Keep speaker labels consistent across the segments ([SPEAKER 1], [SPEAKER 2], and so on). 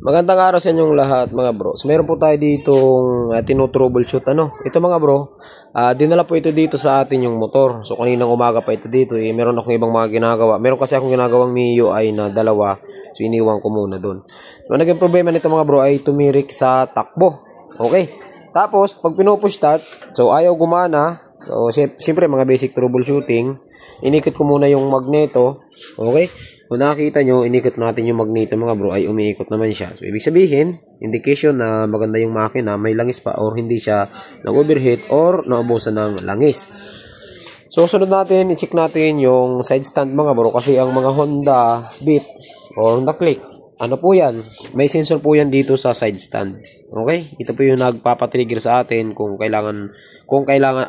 [SPEAKER 1] Magandang araw sa inyong lahat mga bro. So meron po tayo ditong tinutroubleshoot Ito mga bro, dinala po ito dito sa atin yung motor. So kaninang umaga pa ito dito meron akong ibang mga ginagawa. Meron kasi akong ginagawang MIUI na dalawa. So iniwan ko muna doon. So naging problema nito mga bro ay tumirik sa takbo. Okay. Tapos pag pinupush start, so ayaw gumana. So siyempre mga basic troubleshooting, inikot ko muna yung magneto. Okay. Kung nakikita nyo, inikot natin yung magneto mga bro, ay umiikot naman siya. So, ibig sabihin, indication na maganda yung makina, may langis pa or hindi siya nag-overheat or naubusan ng langis. So, sunod natin, i-check natin yung side stand mga bro, kasi ang mga Honda Beat or Honda Click, ano po yan? May sensor po yan dito sa side stand. Okay? Ito po yung nagpapatrigger sa atin kung kailangan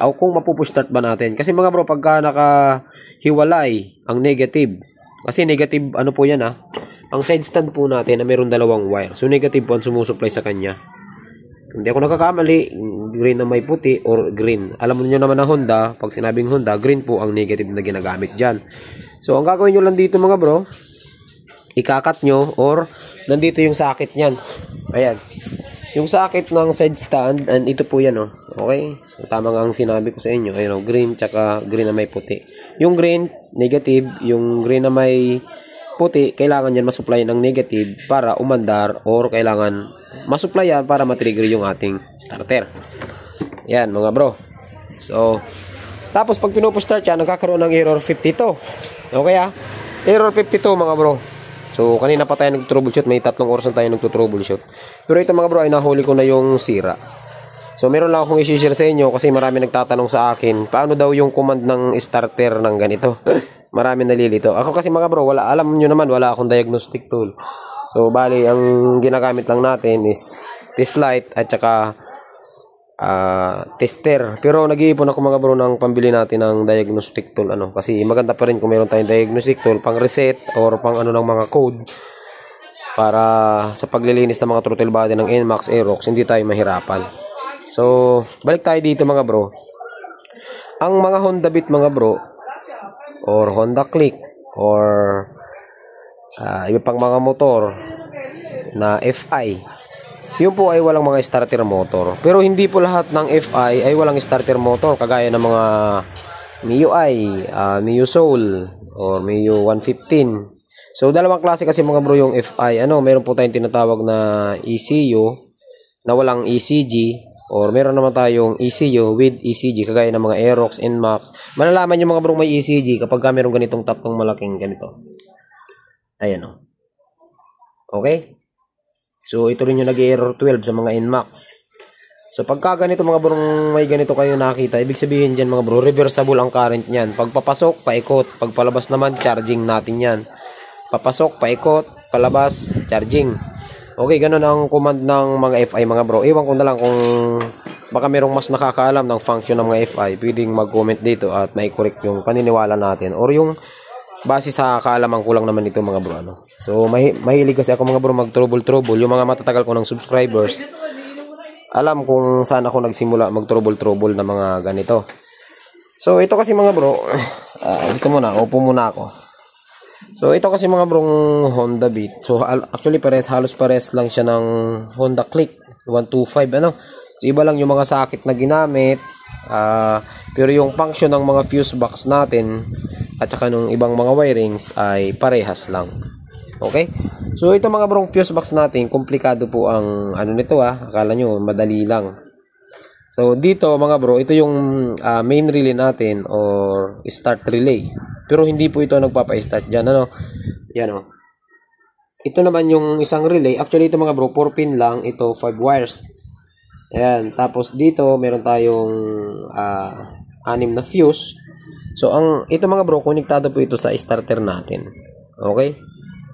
[SPEAKER 1] o kung mapupush start ba natin. Kasi mga bro, pagka nakahiwalay ang negative, kasi negative po yan ang side stand po natin na meron dalawang wire. So negative po ang sumusupply sa kanya. Hindi ako nakakamali, green na may puti or green. Alam niyo naman na Honda, pag sinabing Honda, green po ang negative na ginagamit dyan. So ang gagawin nyo lang dito mga bro, ikakat nyo or nandito yung socket nyan. Ayan. Yung socket ng side stand, and ito po yan Okay? So tama nga ang sinabi ko sa inyo. Ayun green tsaka green na may puti. Yung green, negative. Yung green na may puti, kailangan yan masupply ng negative para umandar or kailangan masupply yan para matrigger yung ating starter. Yan mga bro. So, tapos pag pinupush start yan, nagkakaroon ng error 52. Okay Error 52 mga bro. So, kanina pa tayo nag-troubleshoot. May 3 oras na tayo nag-troubleshoot. Pero ito mga bro ay nahuli ko na yung sira. So, meron lang akong i-share sa inyo kasi marami nagtatanong sa akin, paano daw yung command ng starter ng ganito? Marami nalilito. Ako kasi mga bro, alam nyo naman, wala akong diagnostic tool. So, bali, ang ginagamit lang natin is test light at saka tester. Pero nag-iipon ako mga bro ng pambili natin ng diagnostic tool kasi maganda pa rin kung meron tayong diagnostic tool pang reset or pang ng mga code para sa paglilinis ng mga throttle body ng NMAX Aerox hindi tayo mahirapan. So balik tayo dito mga bro. Ang mga Honda Beat mga bro or Honda Click or iba pang mga motor na FI, yun po ay walang mga starter motor. Pero hindi po lahat ng FI ay walang starter motor. Kagaya ng mga MIUI, MIU Soul, or MIU 115. So, dalawang klase kasi mga bro yung FI. Meron po tayong tinatawag na ECU na walang ECG. Or meron naman tayong ECU with ECG. Kagaya ng mga Aerox, NMAX. Malalaman yung mga bro may ECG kapag meron ganitong tatlong malaking ganito. Ayan Okay? So, ito rin yung nag-error 12 sa mga NMAX. So, pagka ganito mga bro, may ganito kayo nakita, ibig sabihin dyan mga bro, reversible ang current nyan. Pag papasok, paikot. Pag palabas naman, charging natin yan. Papasok, paikot, palabas, charging. Okay, ganun ang command ng mga FI mga bro. Iwan ko na lang kung baka merong mas nakakaalam ng function ng mga FI. Pwedeng mag-comment dito at may correct yung paniniwala natin. Or yung base sa kaalaman ko lang naman ito mga bro So mahilig kasi ako mga bro mag-trouble. Yung mga matatagal ko ng subscribers, alam kung saan ako nagsimula mag-trouble na mga ganito. So ito kasi mga bro, dito muna, upo muna ako. So ito kasi mga bro Honda Beat. So actually halos pares lang siya ng Honda Click 125 So iba lang yung mga socket na ginamit. Pero yung function ng mga fuse box natin at saka nung ibang mga wirings ay parehas lang. Okay? So ito mga bro fuse box natin, komplikado po ang nito Akala nyo madali lang. So dito mga bro, ito yung main relay natin or start relay. Pero hindi po ito nagpapa-start diyan Yan Ito naman yung isang relay. Actually ito mga bro 4 pin lang, ito 5 wires. Ayan, tapos dito meron tayong 6 na fuse. So ito mga bro, konektado po ito sa starter natin. Okay?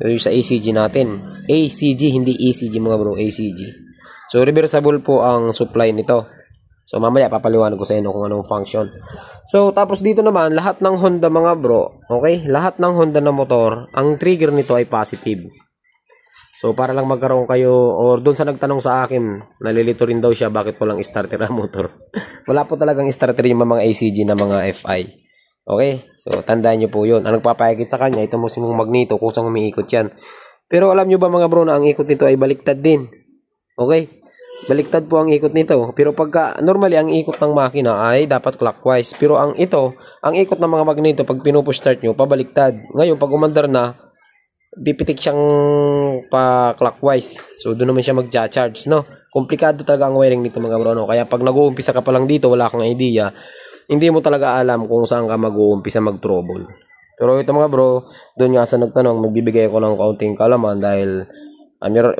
[SPEAKER 1] Yung sa ACG natin. ACG, hindi ECG mga bro, ACG. So reversible po ang supply nito. So mamaya papaliwanag ko sa inyo kung anong function. So tapos dito naman, lahat ng Honda mga bro, okay? Lahat ng Honda na motor, ang trigger nito ay positive. So para lang magkaroon kayo, or doon sa nagtanong sa akin, nalilito rin daw siya bakit walang starter ang motor. Wala po talagang starter yung mga ACG na mga FI. Okay? So tandaan nyo po yun. Ang nagpapahigit sa kanya, ito mo simong magneto kung saan umiikot yan. Pero alam nyo ba mga bro na ang ikot nito ay baliktad din? Okay? Baliktad po ang ikot nito. Pero pagka normally ang ikot ng makina ay dapat clockwise. Pero ang ikot ng mga magneto pag pinupush start nyo, pabaliktad. Ngayon pag umandar na, pipitik siyang pa clockwise. So doon naman siya magcha-charge, no? Komplikado talaga ang wiring nito mga bro, no? Kaya pag nag-uumpisa ka pa lang dito, wala kang idea, hindi mo talaga alam kung saan ka mag-uumpisa mag-trouble. Pero ito mga bro, doon nga sa nagtanong, magbibigay ako ng kaunting kalaman dahil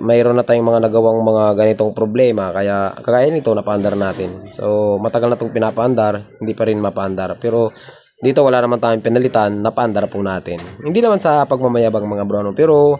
[SPEAKER 1] mayroon na tayong mga nagawang mga ganitong problema, kaya kagaya nito napaandar natin. So matagal na itong pinapaandar, hindi pa rin mapaandar. Pero dito wala naman tayong penalitan, napaandar po natin. Hindi naman sa pagmamayabang mga bro, no? Pero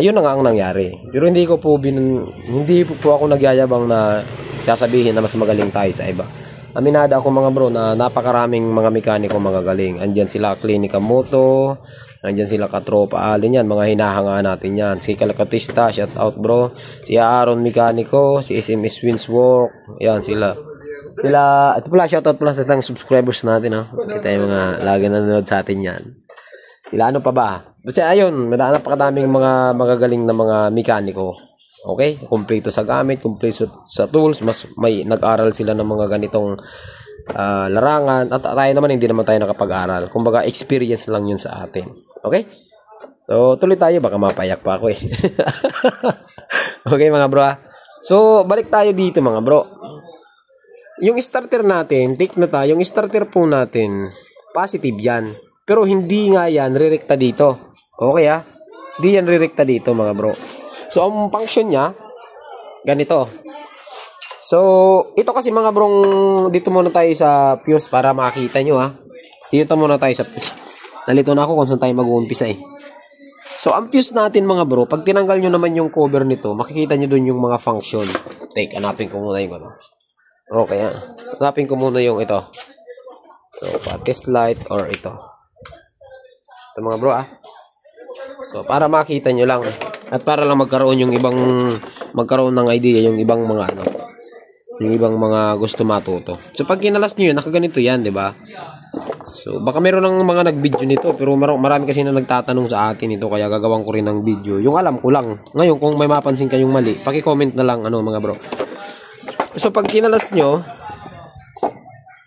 [SPEAKER 1] yun na nga ang nangyari. Pero hindi po ako nagyayabang na sasabihin na mas magaling tayo sa iba. Aminada ako mga bro na napakaraming mga mekaniko magagaling. Andyan sila Klinika Moto, andyan sila Katropa Alin yan, mga hinahanga natin yan. Si Kalakatista, shout out bro. Si Aaron Mekaniko, si SMS Winswork, yan sila. Ito pala, shout out pala sa tang subscribers natin, no? Kita yung mga lagi nanonood sa atin yan. Sila ano pa ba? Basta ayun, napakadaming mga magagaling na mga mekaniko. Okay? Kumpleto sa gamit, kumpleto sa tools, mas may nag-aral sila ng mga ganitong larangan. At tayo naman, hindi naman tayo nakapag-aral. Kumbaga, experience lang yun sa atin. Okay? So, tuloy tayo. Baka mapayak pa ako eh. Okay mga bro. So, balik tayo dito mga bro. Yung starter natin, take na tayo. Yung starter po natin, positive yan. Pero hindi nga yan rirekta dito. Okay ah? Hindi yan rirekta dito mga bro. So, ang function niya, ganito. So, ito kasi mga brong, dito muna tayo sa fuse para makita nyo ha. Dito muna tayo sa fuse. Nalito na ako kung saan tayo mag-uumpisa eh. So, ang fuse natin mga bro, pag tinanggal nyo naman yung cover nito, makikita nyo dun yung mga function. Take, hanapin ko muna yung ano. Okay ha. Hanapin ko muna yung ito. So, test light or ito. Ito mga bro ah. So, para makita nyo lang. At para lang magkaroon ng idea yung ibang mga ano. Yung ibang mga gusto matuto. So, pag kinalas nyo yun, nakaganito yan, di ba? So, baka meron ng mga nag-video nito. Pero marami kasi na nagtatanong sa atin ito. Kaya gagawin ko rin ng video. Yung alam ko lang. Ngayon, kung may mapansin kayong mali, paki-comment na lang, ano, mga bro. So, pag kinalas nyo,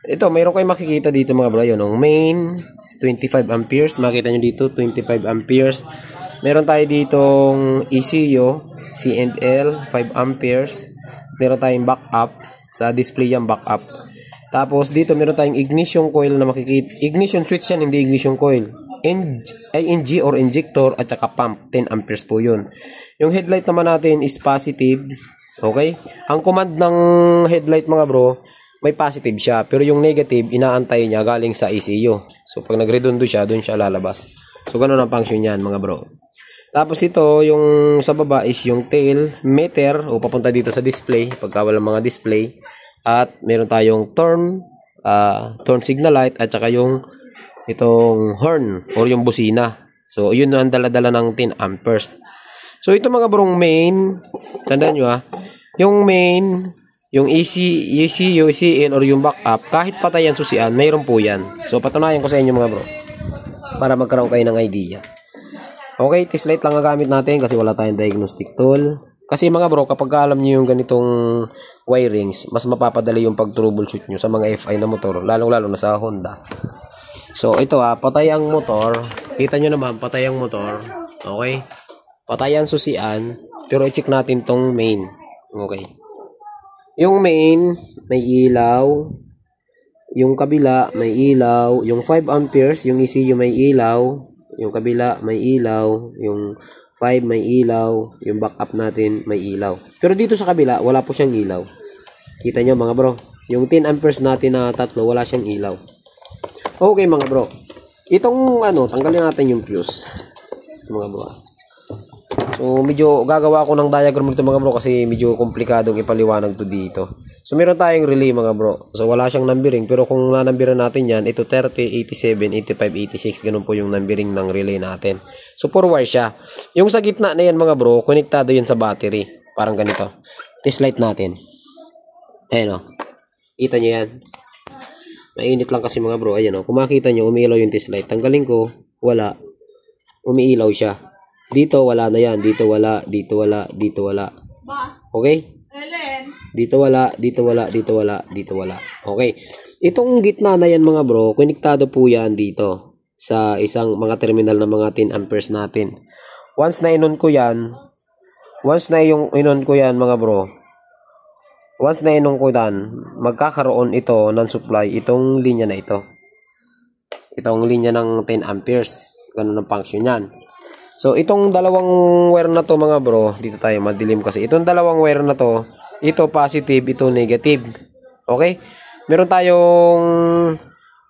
[SPEAKER 1] ito, mayroon kayong makikita dito mga bro. Yun, ang main, 25 amperes. Makita nyo dito, 25 amperes. Meron tayo ditong ECU, C&L, 5 amperes. Meron tayong backup. Sa display yung backup. Tapos dito meron tayong ignition coil na makikita. Ignition switch yan, hindi ignition coil. ING or injector at saka pump. 10 amperes po yun. Yung headlight naman natin is positive. Okay? Ang command ng headlight mga bro, may positive siya. Pero yung negative, inaantay niya galing sa ECU. So pag nagredondo siya, doon siya lalabas. So ganun ang function yan mga bro. Tapos ito, yung sa baba is yung tail meter o papunta dito sa display pagka walang mga display. At meron tayong turn signal light at saka yung itong horn or yung busina. So yun ang dala-dala ng 10 amperes. So ito mga brong main, tandaan nyo yung main, yung ECU, CN or yung backup, kahit patay ang susian, mayroon po yan. So patunayan ko sa inyo mga bro para magkaroon kayo ng idea. Okay, test light lang ang gamit natin kasi wala tayong diagnostic tool. Kasi mga bro, kapag alam niyo yung ganitong wirings, mas mapapadali yung pag-troubleshoot nyo sa mga FI na motor, lalong-lalo na sa Honda. So ito patay ang motor. Kita nyo naman, patay ang motor. Okay? Patay ang susian, pero i-check natin tong main. Okay. Yung main, may ilaw. Yung kabila, may ilaw. Yung 5 amperes, yung ECU may ilaw. Yung kabila, may ilaw. Yung 5, may ilaw. Yung backup natin, may ilaw. Pero dito sa kabila, wala po siyang ilaw. Kita nyo mga bro. Yung 10 amperes natin na tatlo, wala siyang ilaw. Okay mga bro. Itong tanggalin natin yung fuse. Mga bro. So, medyo gagawa ko ng diagram nito mga bro kasi medyo komplikadong ipaliwanag to dito. So, meron tayong relay mga bro. So, wala siyang numbering. Pero kung nanumberan natin yan, ito 30, 87, 85, 86. Ganun po yung numbering ng relay natin. So, 4 wire siya. Yung sa gitna na yan mga bro, konektado yan sa battery. Parang ganito. Test light natin. Ayan o. Kita nyo yan. Mainit lang kasi mga bro. Ayan o. Kung makita nyo, umiilaw yung test light. Tanggalin ko, wala. Umiilaw siya. Dito wala na yan. Dito wala, dito wala, dito wala. Okay? Dito wala, dito wala, dito wala, dito wala. Okay. Itong gitna na yan mga bro, konektado po yan dito sa isang mga terminal na mga 10 amperes natin. Once na inon ko yan mga bro, once na inon ko yan, magkakaroon ito ng supply, itong linya na ito. Itong linya ng 10 amperes. Ganun ang function yan. So, itong dalawang wire na to mga bro, dito tayo madilim kasi. Itong dalawang wire na to, ito positive, ito negative. Okay? Meron tayong,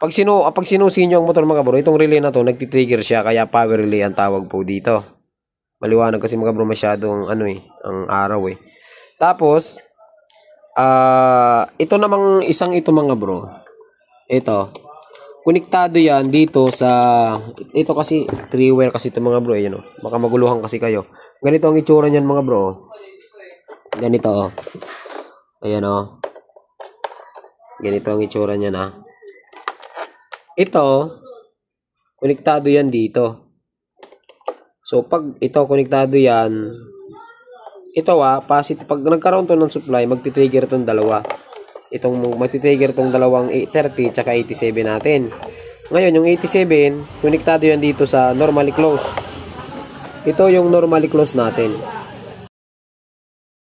[SPEAKER 1] pag sinusin nyo ang motor mga bro, itong relay na to, nagtitrigger siya, kaya power relay ang tawag po dito. Maliwanag kasi mga bro, masyadong ang araw eh. Tapos, ito namang isang ito mga bro, ito, konektado yan dito sa, ito kasi 3 wire kasi ito mga bro, ayan o, baka maguluhan kasi kayo. Ganito ang itsura niyan mga bro, ganito o, ayan o, ganito ang itsura niyan ha. Ito, konektado yan dito. So pag ito konektado yan, ito positive, pag nagkaroon to ng supply, magti-trigger itong dalawa. Magti-trigger itong dalawang 30 tsaka 87 natin. Ngayon, yung 87, konektado yan dito sa normally close. Ito yung normally close natin.